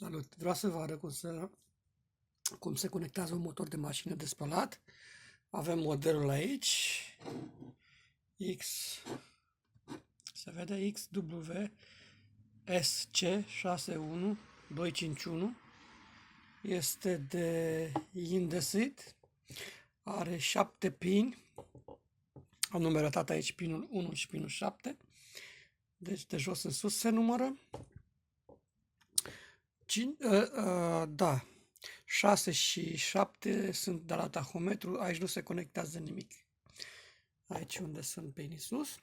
Salut! Vreau să vă arăt cum se conectează un motor de mașină de spălat. Avem modelul aici, se vede XWSC61251. Este de Indesit, are 7 pini, am numerat aici pinul 1 și pinul 7, deci de jos în sus se numără. 6 și 7 sunt de la tahometru, aici nu se conectează nimic. Aici unde sunt pinii sus.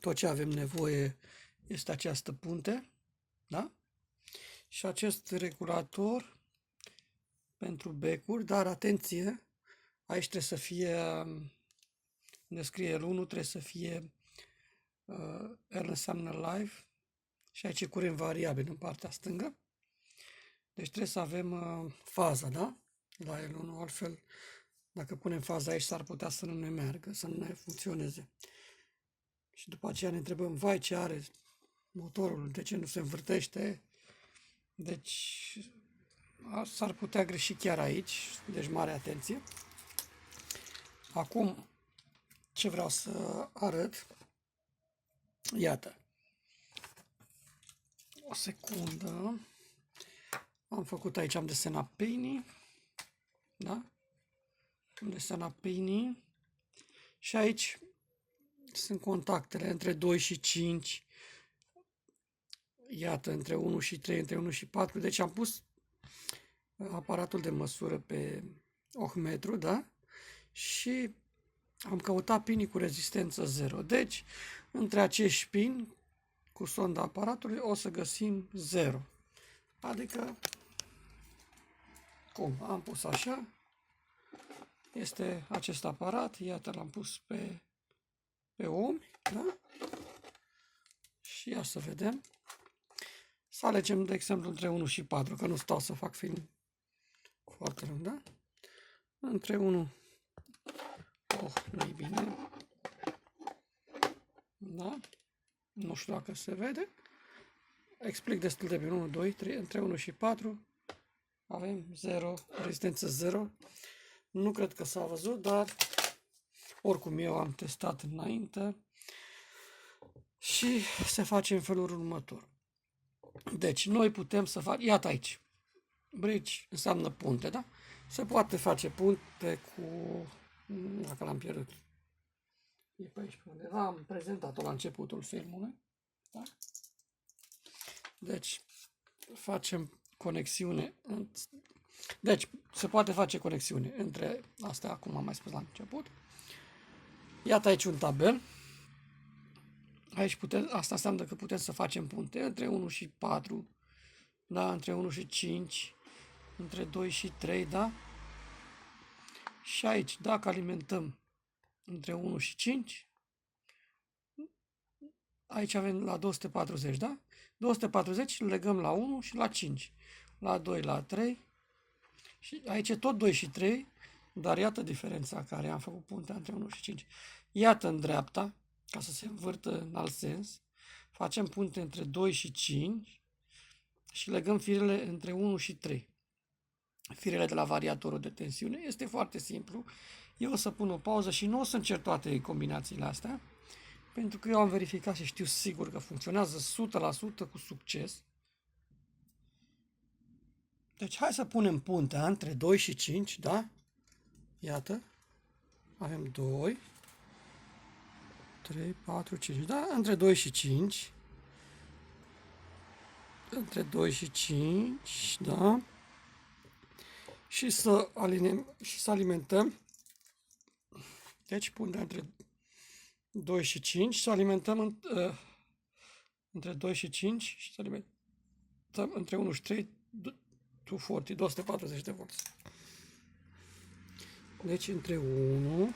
Tot ce avem nevoie este această punte, da? Și acest regulator pentru becuri, dar atenție, aici trebuie să fie, unde scrie L1, trebuie să fie R înseamnă live și aici e curent variabil în partea stângă. Deci trebuie să avem faza, da? La L1, altfel, dacă punem faza aici, s-ar putea să nu ne meargă, să nu ne funcționeze. Și după aceea ne întrebăm, vai, ce are motorul, de ce nu se învârtește? Deci, s-ar putea greși chiar aici, deci mare atenție. Acum, ce vreau să arăt, iată, o secundă, am făcut aici, am desenat pinii, da? Am desenat pinii și aici sunt contactele între 2 și 5, iată, între 1 și 3, între 1 și 4, deci am pus aparatul de măsură pe ohmetru, da? Și am căutat pinii cu rezistență 0. Deci, între acești pini, cu sonda aparatului, o să găsim 0. Adică, cum? Am pus așa, este acest aparat, iată, l-am pus pe ohmi, da? Și ia să vedem. Să alegem, de exemplu, între 1 și 4, că nu stau să fac film foarte lung, da? Între 1, nu-i bine, da? Nu știu dacă se vede. Explic destul de bine. 1, 2, 3, între 1 și 4 avem 0, rezistență 0. Nu cred că s-a văzut, dar oricum eu am testat înainte și se face în felul următor. Deci noi putem să facem, iată aici, bridge înseamnă punte, da? Se poate face punte cu, dacă l-am pierdut, e pe aici pe undeva, am prezentat-o la începutul filmului, da? Deci facem conexiune, deci se poate face conexiune între astea, cum am mai spus la început. Iată aici un tabel. Aici asta înseamnă că putem să facem punte între 1 și 4, da? Între 1 și 5, între 2 și 3, da? Și aici, dacă alimentăm între 1 și 5, aici avem la 240, da? 240 legăm la 1 și la 5, la 2, la 3 și aici e tot 2 și 3, dar iată diferența care am făcut puntea între 1 și 5. Iată în dreapta, ca să se învârtă în alt sens, facem punte între 2 și 5 și legăm firele între 1 și 3. Firele de la variatorul de tensiune. Este foarte simplu. Eu o să pun o pauză și nu o să încerc toate combinațiile astea, pentru că eu am verificat și știu sigur că funcționează 100% cu succes. Deci hai să punem puntea între 2 și 5, da? Iată. Avem 2, 3, 4, 5, da? Între 2 și 5. Între 2 și 5, da? Și să alimentăm. Deci puntea între 2 și 5, să alimentăm între 2 și 5 și să alimentăm între 1 și 3, 240 de volți. Deci între 1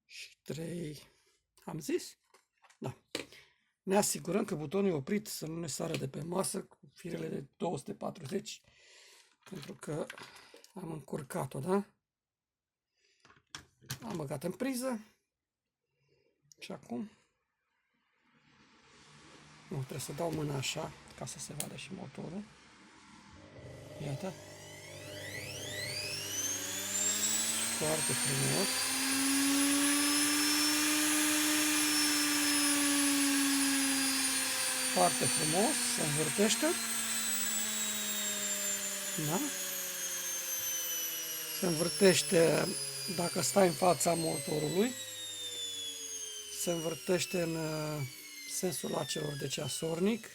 și 3, am zis? Da. Ne asigurăm că butonul e oprit, să nu ne sară de pe masă cu firele de 240, pentru că am încurcat-o, da? Am băgat în priză Și acum nu, trebuie să dau mâna așa ca să se vadă și motorul. Iată. Foarte frumos. Foarte frumos, se învârtește. Da? Se învârtește dacă stai în fața motorului. Se învârtește în sensul acelor de ceasornic.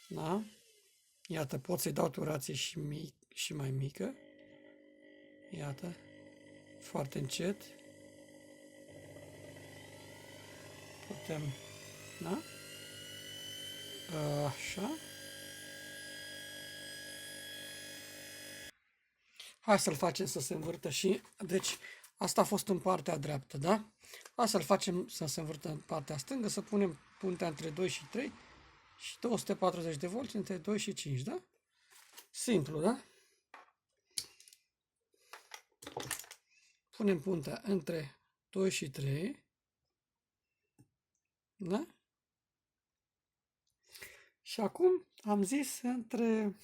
Da? Iată, pot să-i dau turație și mai mică. Iată, foarte încet. Putem, da? Așa. Hai să-l facem să se învârtă și, deci, asta a fost în partea dreaptă, da? Hai să-l facem să se învârtă în partea stângă, să punem puntea între 2 și 3 și 240 de volți între 2 și 5, da? Simplu, da? Punem puntea între 2 și 3, da? Și acum am zis între,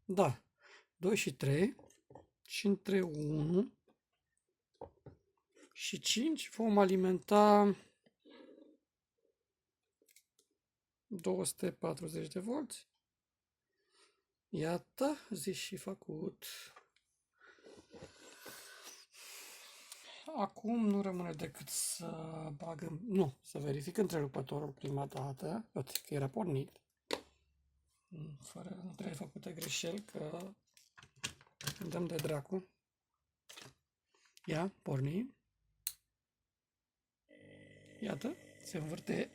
da, 2 și 3 și între 1 și 5 vom alimenta 240 de volți. Iată, zis și făcut. Acum nu rămâne decât să bagăm, nu, să verific întrerupătorul prima dată, că era pornit. Nu trebuie făcute greșeli, că dăm de dracu. Ia, porni. Iată, se învârte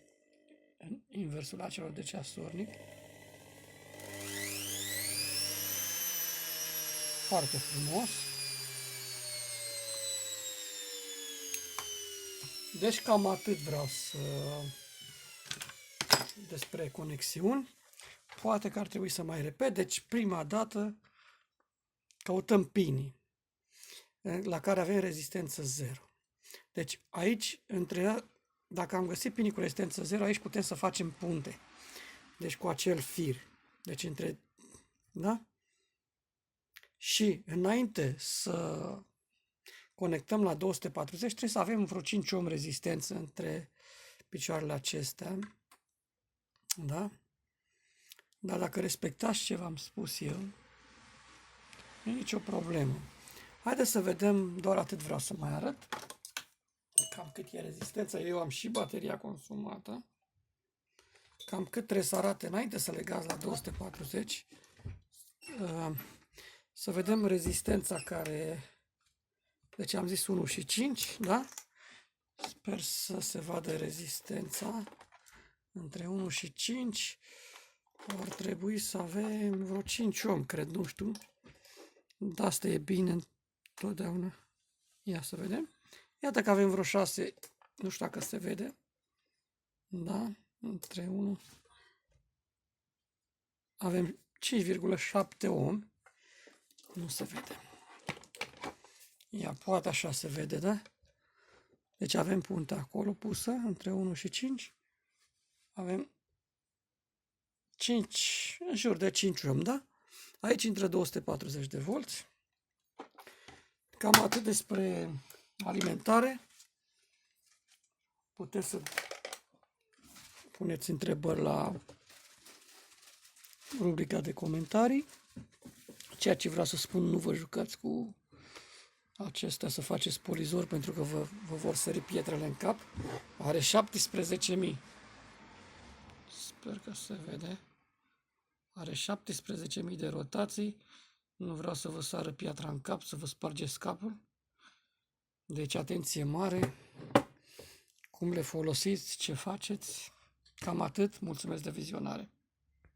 în inversul acelor de ceasornic. Foarte frumos. Deci cam atât vreau să... despre conexiuni. Poate că ar trebui să mai repet. Deci prima dată căutăm pinii la care avem rezistență 0. Deci aici, dacă am găsit pinii cu rezistență 0, aici putem să facem punte. Deci cu acel fir. Deci între... Da? Și înainte să conectăm la 240, trebuie să avem vreo 5 ohm rezistență între picioarele acestea. Da? Dar dacă respectați ce v-am spus eu, nu e nicio problemă. Haideți să vedem, doar atât vreau să mai arăt. Cam cât e rezistența. Eu am și bateria consumată. Cam cât trebuie să arate înainte să legați la 240. Să vedem rezistența care... Deci am zis 1 și 5, da? Sper să se vadă rezistența. Între 1 și 5 ar trebui să avem vreo 5 ohm, cred, nu știu. Dar asta e bine întotdeauna. Ia să vedem. Iată că avem vreo 6, nu știu dacă se vede. Da? Între 1. Avem 5,7 ohm. Nu se vede. Ia, poate așa se vede, da? Deci avem puntea acolo pusă, între 1 și 5. Avem 5, în jur de 5 ohm, da? Aici intră 240 de volți. Cam atât despre alimentare. Puteți să puneți întrebări la rubrica de comentarii. Ceea ce vreau să spun, nu vă jucați cu acestea să faceți polizor pentru că vă vor sări pietrele în cap. Are 17.000. Sper că se vede. Are 17.000 de rotații. Nu vreau să vă sară piatra în cap, să vă spargeți capul. Deci atenție mare. Cum le folosiți, ce faceți. Cam atât. Mulțumesc de vizionare.